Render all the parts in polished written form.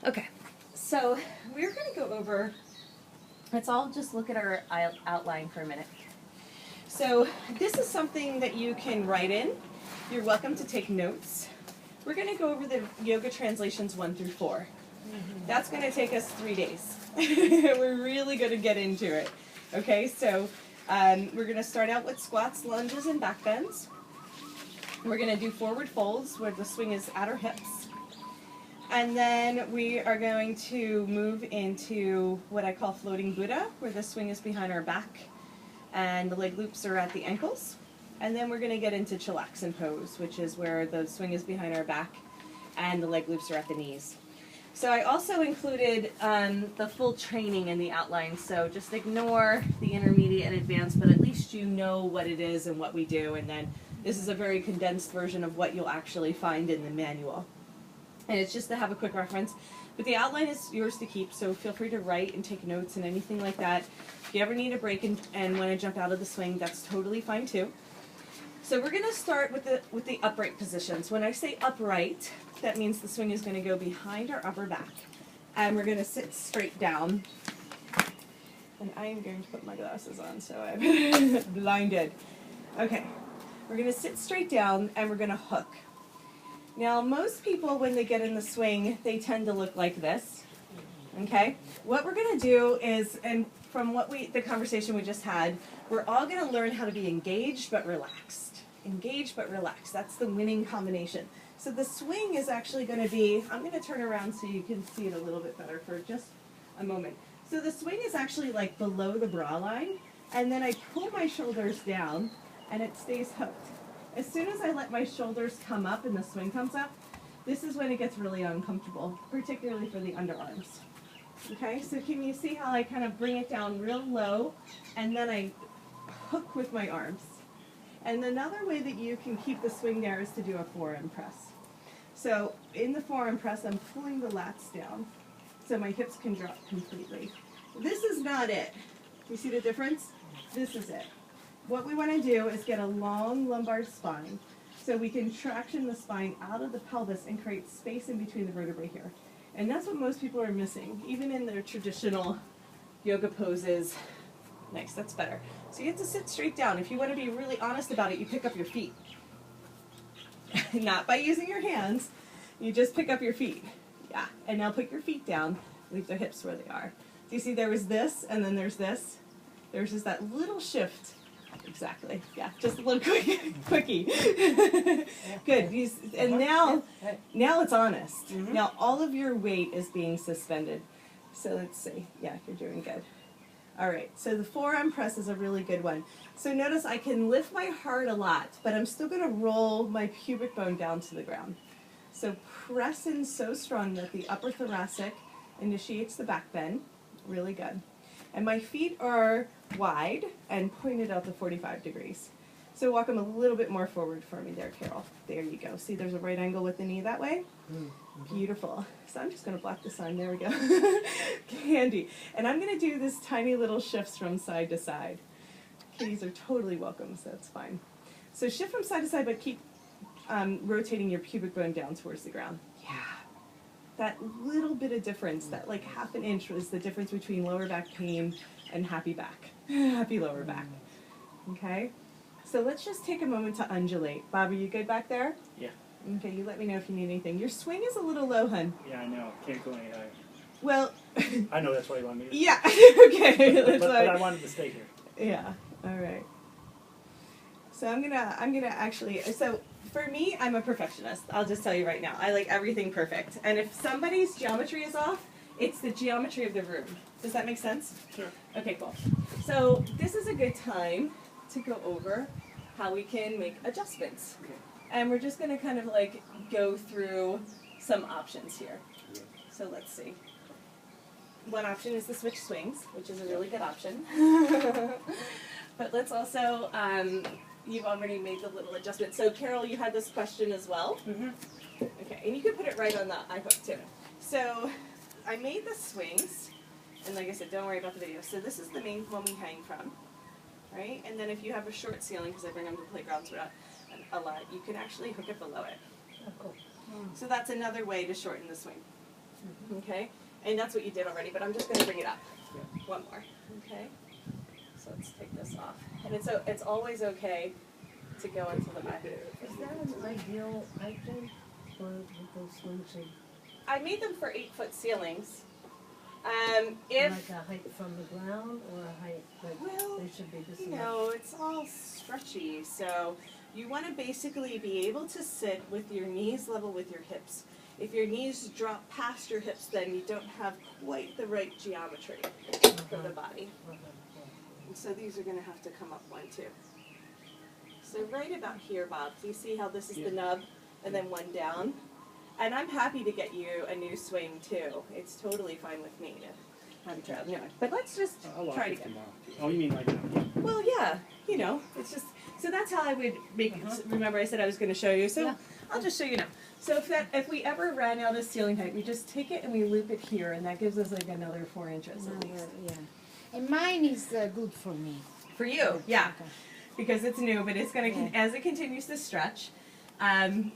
Okay, so we're going to go over, let's all just look at our outline for a minute. So this is something that you can write in. You're welcome to take notes. We're going to go over the yoga translations 1 through 4. That's going to take us 3 days. We're really going to get into it. Okay, so we're going to start out with squats, lunges, and back bends. We're going to do forward folds where the swing is at our hips. And then we are going to move into what I call floating Buddha, where the swing is behind our back and the leg loops are at the ankles. And then we're going to get into chillaxin pose, which is where the swing is behind our back and the leg loops are at the knees. So I also included the full training in the outline, so just ignore the intermediate and advanced, but at least you know what it is and what we do, and then this is a very condensed version of what you'll actually find in the manual. And it's just to have a quick reference. But the outline is yours to keep, so feel free to write and take notes and anything like that. If you ever need a break and want to jump out of the swing, that's totally fine too. So we're going to start with the upright positions. When I say upright, that means the swing is going to go behind our upper back. And we're going to sit straight down. And I am going to put my glasses on, so I'm blinded. Okay, we're going to sit straight down and we're going to hook. Now, most people, when they get in the swing, they tend to look like this, okay? What we're going to do is, and from the conversation we just had, we're all going to learn how to be engaged but relaxed. Engaged but relaxed. That's the winning combination. So the swing is actually going to be, I'm going to turn around so you can see it a little bit better for just a moment. So the swing is actually like below the bra line, and then I pull my shoulders down, and it stays hooked. As soon as I let my shoulders come up and the swing comes up, this is when it gets really uncomfortable, particularly for the underarms. Okay, so can you see how I kind of bring it down real low and then I hook with my arms? And another way that you can keep the swing there is to do a forearm press. So in the forearm press, I'm pulling the lats down so my hips can drop completely. This is not it. You see the difference? This is it. What we want to do is get a long lumbar spine so we can traction the spine out of the pelvis and create space in between the vertebrae here. And that's what most people are missing, even in their traditional yoga poses. Nice, that's better. So you have to sit straight down. If you want to be really honest about it, you pick up your feet. Not by using your hands, you just pick up your feet. Yeah, and now put your feet down, leave the hips where they are. Do you see there was this, and then there's this? There's just that little shift. Exactly. Yeah, just a little quickie. Good. And now it's honest. Mm-hmm. Now all of your weight is being suspended. So let's see. Yeah, you're doing good. All right. So the forearm press is a really good one. So notice I can lift my heart a lot, but I'm still going to roll my pubic bone down to the ground. So press in so strong that the upper thoracic initiates the back bend. Really good. And my feet are wide and pointed out to 45 degrees. So walk them a little bit more forward for me there, Carol. There you go. See, there's a right angle with the knee that way? Mm-hmm. Beautiful. So I'm just going to block this on. There we go. Handy. And I'm going to do this tiny little shifts from side to side. Kitties are totally welcome, so that's fine. So shift from side to side, but keep rotating your pubic bone down towards the ground. Yeah. That little bit of difference, that like half an inch, was the difference between lower back pain and happy back. Happy lower back. Okay? So let's just take a moment to undulate. Bob, are you good back there? Yeah. Okay, you let me know if you need anything. Your swing is a little low, hun. Yeah, I know. Can't go any higher. Well... I know that's why you want me to. Yeah, okay. But I wanted to stay here. Yeah, all right. So I'm gonna actually, so for me, I'm a perfectionist. I'll just tell you right now. I like everything perfect. And if somebody's geometry is off, it's the geometry of the room. Does that make sense? Sure. Okay, cool. So this is a good time to go over how we can make adjustments. Okay. And we're just gonna kind of like go through some options here. So let's see. One option is the switch swings, which is a really good option. But let's also, you've already made the little adjustment. So Carol, you had this question as well. Mm-hmm. Okay, and you can put it right on the iHook too. So I made the swings, and like I said, don't worry about the video. So this is the main one we hang from, right? And then if you have a short ceiling, because I bring them to playgrounds a lot, you can actually hook it below it. Oh, cool. So that's another way to shorten the swing. Okay? And that's what you did already, but I'm just going to bring it up. Yeah. One more. Okay? So let's take this off. And it's always okay to go into the back. Is that an ideal height then for with those swings? I made them for 8-foot ceilings. Like a height from the ground or a height like Well, they should be this you much? know, it's all stretchy, so you want to basically be able to sit with your knees level with your hips. If your knees drop past your hips, then you don't have quite the right geometry for the body. And so these are going to have to come up one too. So right about here, Bob, do you see how this is the nub and then one down? And I'm happy to get you a new swing too. It's totally fine with me to have you try it. Anyway, but let's just I'll watch try it it again. tomorrow. Oh, you mean like now? Well, yeah, you know, it's just, so that's how I would make it. Remember I said I was going to show you, so I'll just show you now. So if we ever ran out of ceiling height, we just take it and we loop it here, and that gives us like another 4 inches at least. Yeah. And mine is good for me. For you, yeah, Okay. because it's new, but it's going to, as it continues to stretch,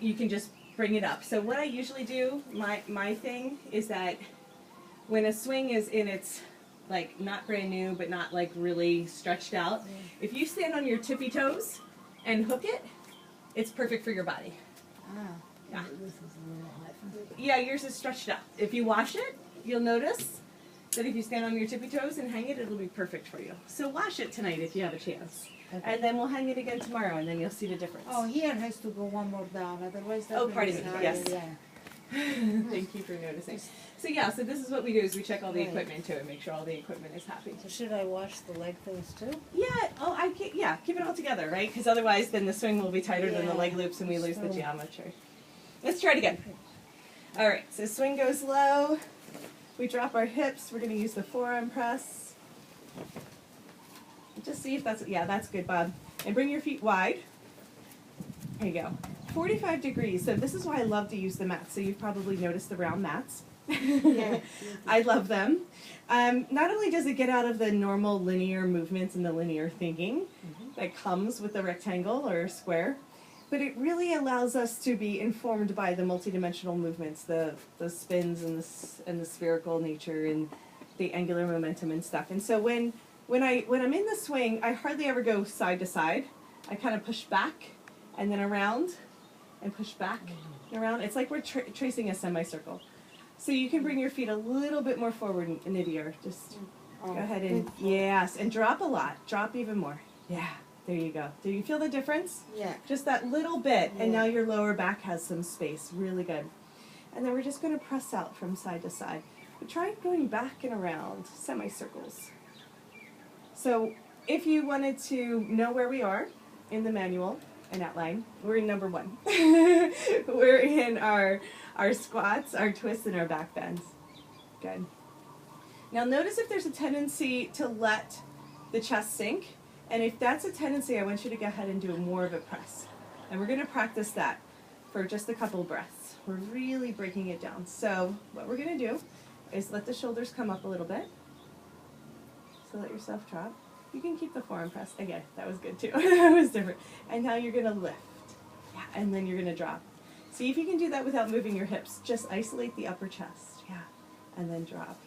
you can just bring it up. So what I usually do, my thing is that when a swing is in its, like, not brand new, but not like really stretched out, if you stand on your tippy toes and hook it, it's perfect for your body. Ah. Yeah. This is a little high for me. Yeah, yours is stretched out. If you wash it, you'll notice that if you stand on your tippy toes and hang it, it'll be perfect for you. So wash it tonight if you have a chance. Okay. And then we'll hang it again tomorrow, and then you'll see the difference. Oh, here has to go one more down, otherwise that Oh, will pardon be me, higher, yes. Yeah. Thank you for noticing. So yeah, so this is what we do is we check all the Right. equipment too and make sure all the equipment is happy. So should I wash the leg things too? Yeah, yeah, keep it all together, right? Because otherwise then the swing will be tighter than the Yeah. leg loops and we lose the So- geometry. Let's try it again. All right, so swing goes low. We drop our hips. We're going to use the forearm press. Just see if that's, yeah, that's good, Bob. And bring your feet wide. There you go. 45 degrees. So this is why I love to use the mats. So you've probably noticed the round mats. Yeah. I love them. Not only does it get out of the normal linear movements and the linear thinking that comes with the rectangle or square, but it really allows us to be informed by the multidimensional movements, the spins and the spherical nature and the angular momentum and stuff. And so when I'm in the swing, I hardly ever go side to side. I kind of push back and then around and push back and around. It's like we're tracing a semicircle. So you can bring your feet a little bit more forward, Nydia. Just go ahead and, yes, and drop a lot. Drop even more. Yeah, there you go. Do you feel the difference? Yeah. Just that little bit, and Yeah. now your lower back has some space. Really good. And then we're just going to press out from side to side. But try going back and around, semicircles. So if you wanted to know where we are in the manual and outline, we're in number 1. We're in our squats, our twists, and our back bends. Good. Now notice if there's a tendency to let the chest sink. And if that's a tendency, I want you to go ahead and do more of a press. And we're going to practice that for just a couple of breaths. We're really breaking it down. So what we're going to do is let the shoulders come up a little bit. So let yourself drop. You can keep the forearm press. Again, that was good too. That was different. And now you're going to lift. Yeah, and then you're going to drop. See if you can do that without moving your hips. Just isolate the upper chest. Yeah, and then drop.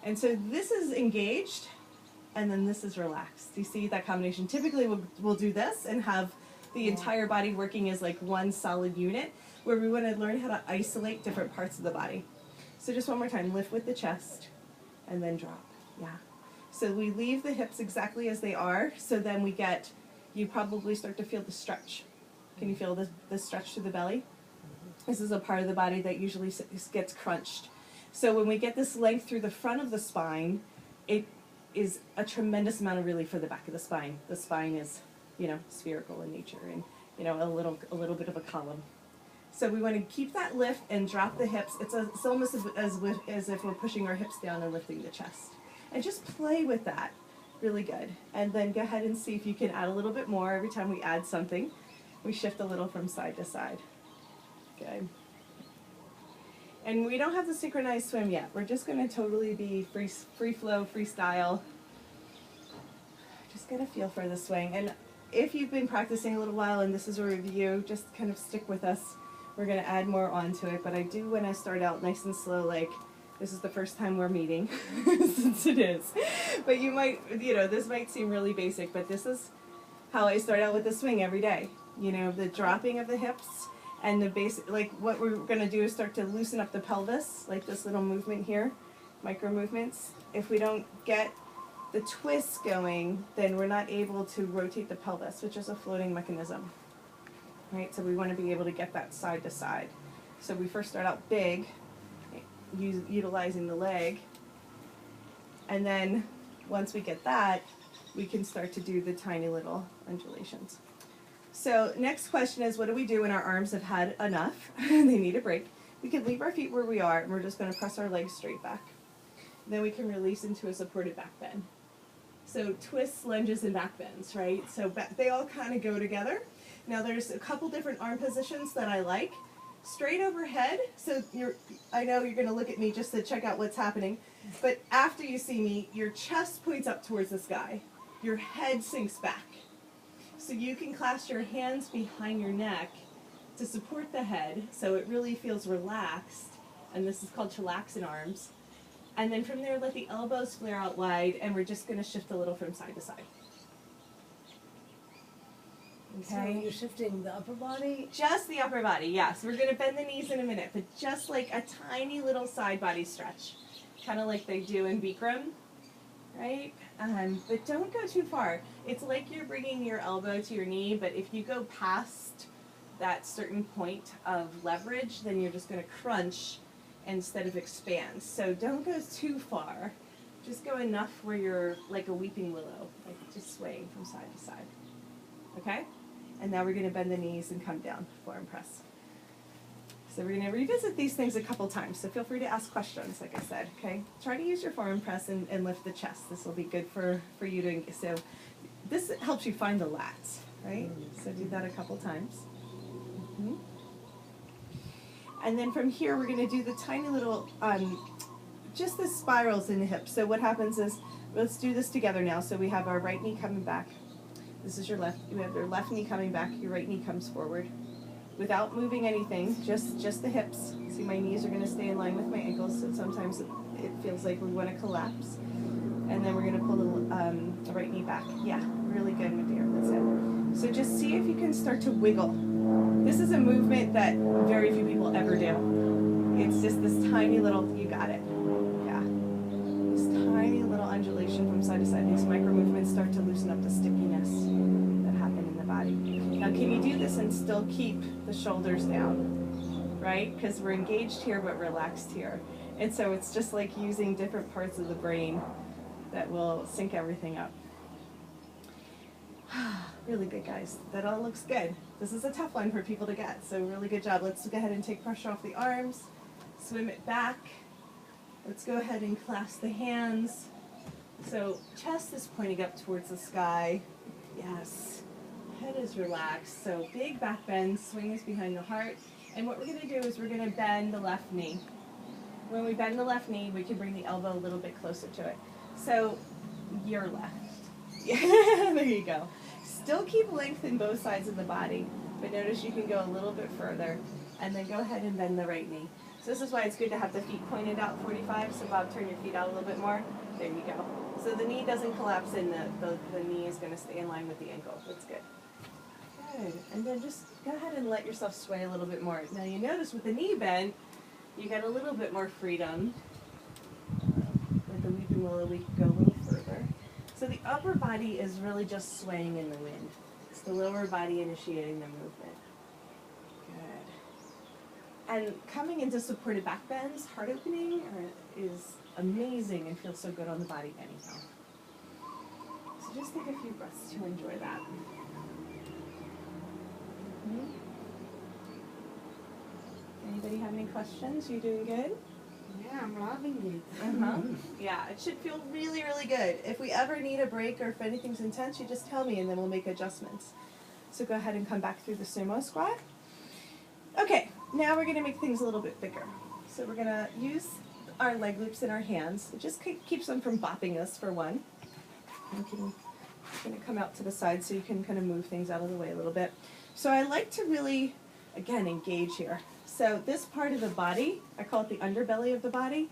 And so this is engaged, and then this is relaxed. Do you see that combination? Typically we'll do this and have the entire body working as like one solid unit, where we want to learn how to isolate different parts of the body. So just one more time, lift with the chest, and then drop. Yeah. So we leave the hips exactly as they are, so then we get, you probably start to feel the stretch. Can you feel the stretch through the belly? This is a part of the body that usually gets crunched. So when we get this length through the front of the spine, it is a tremendous amount of relief for the back of the spine. The spine is, spherical in nature and, a little bit of a column. So we want to keep that lift and drop the hips. It's almost as if we're pushing our hips down and lifting the chest. And just play with that. Really good. And then go ahead and see if you can add a little bit more. Every time we add something, we shift a little from side to side. Good. And we don't have the synchronized swim yet. We're just going to totally be free flow, freestyle. Just get a feel for the swing. And if you've been practicing a little while and this is a review, just kind of stick with us. We're going to add more onto it, but I do want to start out nice and slow, like this is the first time we're meeting, since it is. But you might, this might seem really basic, but this is how I start out with the swing every day. The dropping of the hips and the basic, like what we're going to do is start to loosen up the pelvis, like this little movement here, micro movements. If we don't get the twist going, then we're not able to rotate the pelvis, which is a floating mechanism, right? So we want to be able to get that side to side. So we first start out big, utilizing the leg, and then once we get that, we can start to do the tiny little undulations. So next question is, what do we do when our arms have had enough? They need a break. We can leave our feet where we are, and we're just going to press our legs straight back. Then we can release into a supported back bend. So twists, lunges, and back bends, right? So they all kind of go together. Now there's a couple different arm positions that I like. Straight overhead, so I know you're going to look at me just to check out what's happening, but after you see me, your chest points up towards the sky. Your head sinks back. So you can clasp your hands behind your neck to support the head, so it really feels relaxed, and this is called chillaxin arms. And then from there, let the elbows flare out wide, and we're just going to shift a little from side to side. Okay. So you're shifting the upper body? Just the upper body, yes. We're going to bend the knees in a minute, but just like a tiny little side body stretch, kind of like they do in Bikram, right? But don't go too far. It's like you're bringing your elbow to your knee, but if you go past that certain point of leverage, then you're just going to crunch instead of expand. So don't go too far. Just go enough where you're like a weeping willow, like just swaying from side to side. Okay? And now we're going to bend the knees and come down, forearm press. So we're going to revisit these things a couple times, so feel free to ask questions, like I said, okay? Try to use your forearm press and lift the chest. This will be good for you to, so this helps you find the lats, right? So do that a couple times. Mm-hmm. And then from here, we're going to do the tiny little, just the spirals in the hips. So what happens is, let's do this together now. So we have our right knee coming back. This is your left. You have your left knee coming back. Your right knee comes forward. Without moving anything, just the hips. See, my knees are going to stay in line with my ankles, so sometimes it feels like we want to collapse. And then we're going to pull the right knee back. Yeah, really good, my dear. That's it. So just see if you can start to wiggle. This is a movement that very few people ever do. It's just this tiny little, you got it. Yeah. This tiny little undulation from side to side. These micro movements start to loosen up the stickiness that happen in the body. Now, can you do this and still keep the shoulders down, right? Because we're engaged here but relaxed here. And so it's just like using different parts of the brain that will sync everything up. Really good, guys. That all looks good. This is a tough one for people to get, so really good job. Let's go ahead and take pressure off the arms, swim it back. Let's go ahead and clasp the hands. So chest is pointing up towards the sky. Yes. Head is relaxed. So big back bend, swing is behind the heart. And what we're going to do is we're going to bend the left knee. When we bend the left knee, we can bring the elbow a little bit closer to it. So your left. Yeah, there you go. Still keep length in both sides of the body, but notice you can go a little bit further, and then go ahead and bend the right knee. So this is why it's good to have the feet pointed out 45, so Bob, turn your feet out a little bit more. There you go. So the knee doesn't collapse in, the knee is going to stay in line with the ankle. That's good. Good. And then just go ahead and let yourself sway a little bit more. Now you notice with the knee bend, you get a little bit more freedom. With the weeping willow, we can go a little further. So the upper body is really just swaying in the wind. It's the lower body initiating the movement. Good. And coming into supported back bends, heart opening, is amazing and feels so good on the body anyhow. So just take a few breaths to enjoy that. Mm-hmm. Anybody have any questions? You doing good? Yeah, I'm loving it. Uh-huh. Yeah, it should feel really, really good. If we ever need a break or if anything's intense, you just tell me and then we'll make adjustments. So go ahead and come back through the sumo squat. Okay, now we're going to make things a little bit bigger. So we're going to use our leg loops in our hands. It just keeps them from bopping us for one. I'm going to come out to the side so you can kind of move things out of the way a little bit. So I like to really Again, engage here. So this part of the body, I call it the underbelly of the body,